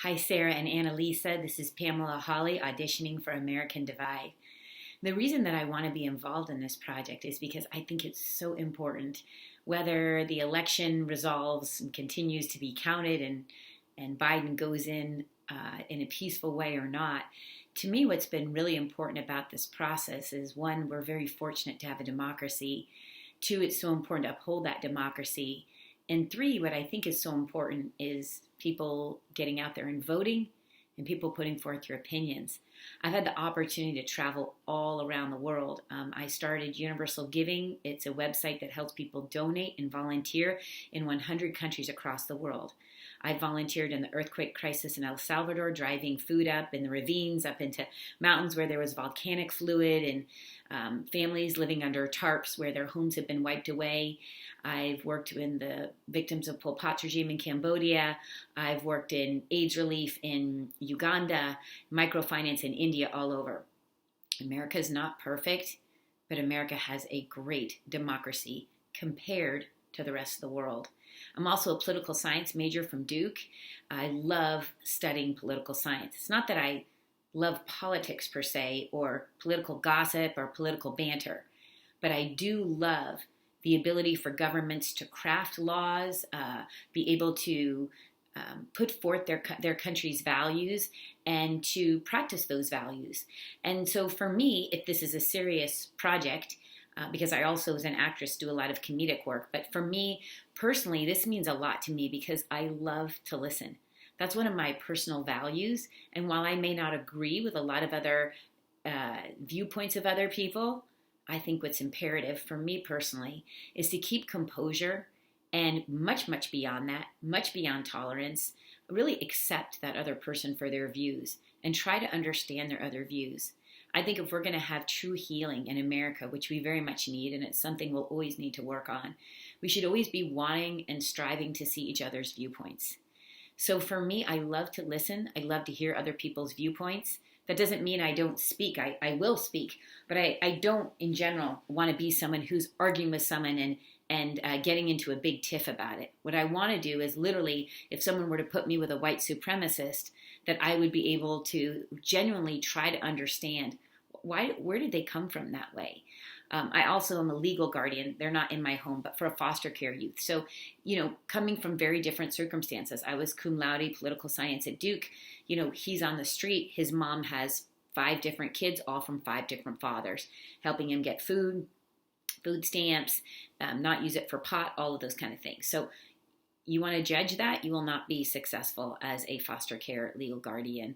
Hi, Sarah and Annalisa. This is Pamela Hawley auditioning for American Divide. The reason that I want to be involved in this project is because I think it's so important. Whether the election resolves and continues to be counted and Biden goes in a peaceful way or not, to me, what's been really important about this process is one, we're very fortunate to have a democracy. Two, it's so important to uphold that democracy. And three, what I think is so important is people getting out there and voting and people putting forth their opinions. I've had the opportunity to travel all around the world. I started Universal Giving. It's a website that helps people donate and volunteer in 100 countries across the world. I volunteered in the earthquake crisis in El Salvador, driving food up in the ravines, up into mountains where there was volcanic fluid, and families living under tarps where their homes had been wiped away. I've worked in the victims of Pol Pot's regime in Cambodia. I've worked in AIDS relief in Uganda, microfinance in India, all over. America is not perfect, but America has a great democracy compared to the rest of the world. I'm also a political science major from Duke. I love studying political science. It's not that I love politics per se, or political gossip or political banter, but I do love the ability for governments to craft laws, be able to put forth their country's values and to practice those values. And so for me, if this is a serious project, because I also, as an actress, do a lot of comedic work. But for me, personally, this means a lot to me because I love to listen. That's one of my personal values. And while I may not agree with a lot of other viewpoints of other people, I think what's imperative for me personally is to keep composure and much, much beyond that, much beyond tolerance, really accept that other person for their views and try to understand their other views. I think if we're going to have true healing in America, which we very much need, and it's something we'll always need to work on, we should always be wanting and striving to see each other's viewpoints. So for me, I love to listen. I love to hear other people's viewpoints. That doesn't mean I don't speak. I will speak, but I don't, in general, want to be someone who's arguing with someone and getting into a big tiff about it. What I want to do is literally, if someone were to put me with a white supremacist, that I would be able to genuinely try to understand where did they come from that way. I also am a legal guardian. They're not in my home, but for a foster care youth. So, coming from very different circumstances. I was cum laude political science at Duke. He's on the street. His mom has 5 different kids, all from 5 different fathers, helping him get food stamps, not use it for pot, all of those kind of things. So you want to judge that, you will not be successful as a foster care legal guardian.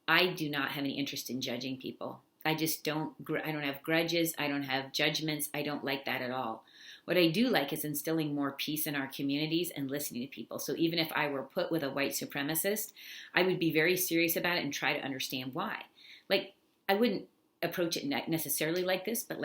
I do not have any interest in judging people. I don't have grudges. I don't have judgments. I don't like that at all. What I do like is instilling more peace in our communities and listening to people. So even if I were put with a white supremacist, I would be very serious about it and try to understand why. I wouldn't approach it necessarily like this, but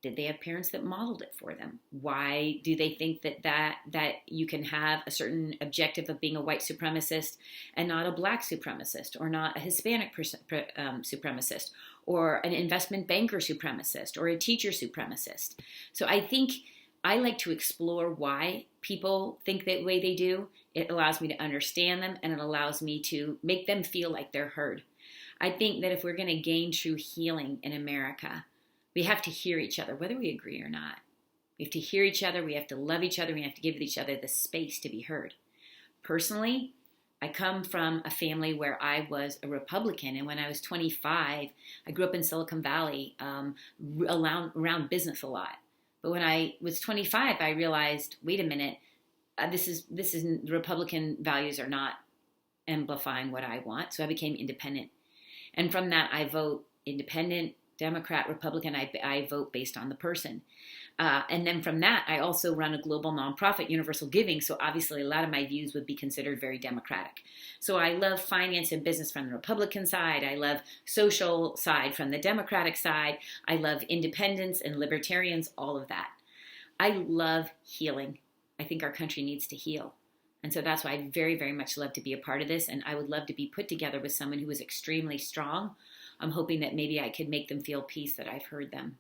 did they have parents that modeled it for them? Why do they think that you can have a certain objective of being a white supremacist and not a black supremacist, or not a Hispanic supremacist, or an investment banker supremacist, or a teacher supremacist? So I think I like to explore why people think the way they do. It allows me to understand them, and it allows me to make them feel like they're heard. I think that if we're going to gain true healing in America, we have to hear each other, whether we agree or not. We have to hear each other. We have to love each other. We have to give each other the space to be heard. Personally, I come from a family where I was a Republican. And when I was 25, I grew up in Silicon Valley, around business a lot. But when I was 25, I realized, wait a minute, the Republican values are not amplifying what I want. So I became independent. And from that, I vote independent, Democrat, Republican. I vote based on the person. And then from that, I also run a global nonprofit, Universal Giving. So obviously a lot of my views would be considered very democratic. So I love finance and business from the Republican side. I love social side from the Democratic side. I love independence and libertarians, all of that. I love healing. I think our country needs to heal. And so that's why I very, very much love to be a part of this. And I would love to be put together with someone who is extremely strong. I'm hoping that maybe I could make them feel peace, that I've heard them,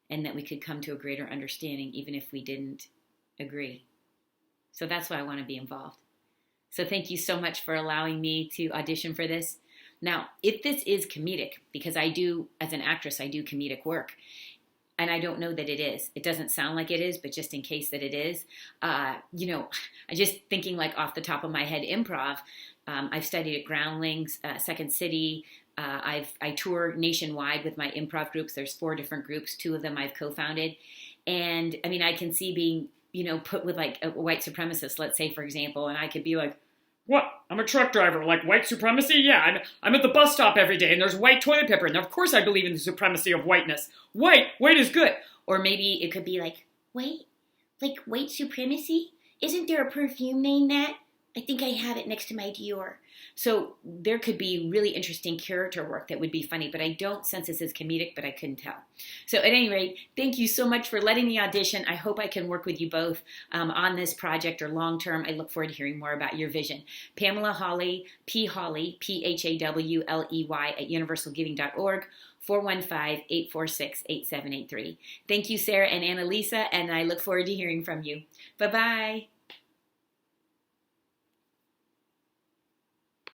and that we could come to a greater understanding even if we didn't agree. So that's why I want to be involved. So thank you so much for allowing me to audition for this. Now, if this is comedic, because I do, as an actress, I do comedic work, and I don't know that it is. It doesn't sound like it is, but just in case that it is, I just thinking like off the top of my head, improv. I've studied at Groundlings, Second City. I tour nationwide with my improv groups. There's 4 different groups. 2 of them I've co-founded, and I mean I can see being put with like a white supremacist, let's say for example, and I could be like, what? I'm a truck driver. Like white supremacy? Yeah, I'm at the bus stop every day and there's white toilet paper. And of course I believe in the supremacy of whiteness. White is good. Or maybe it could be like, wait, like white supremacy? Isn't there a perfume named that? I think I have it next to my Dior. So there could be really interesting character work that would be funny, but I don't sense this as comedic, but I couldn't tell. So at any rate, thank you so much for letting me audition. I hope I can work with you both on this project or long term. I look forward to hearing more about your vision. Pamela Hawley, P-Hawley, P-H-A-W-L-E-Y at universalgiving.org, 415-846-8783. Thank you, Sarah and Annalisa, and I look forward to hearing from you. Bye-bye.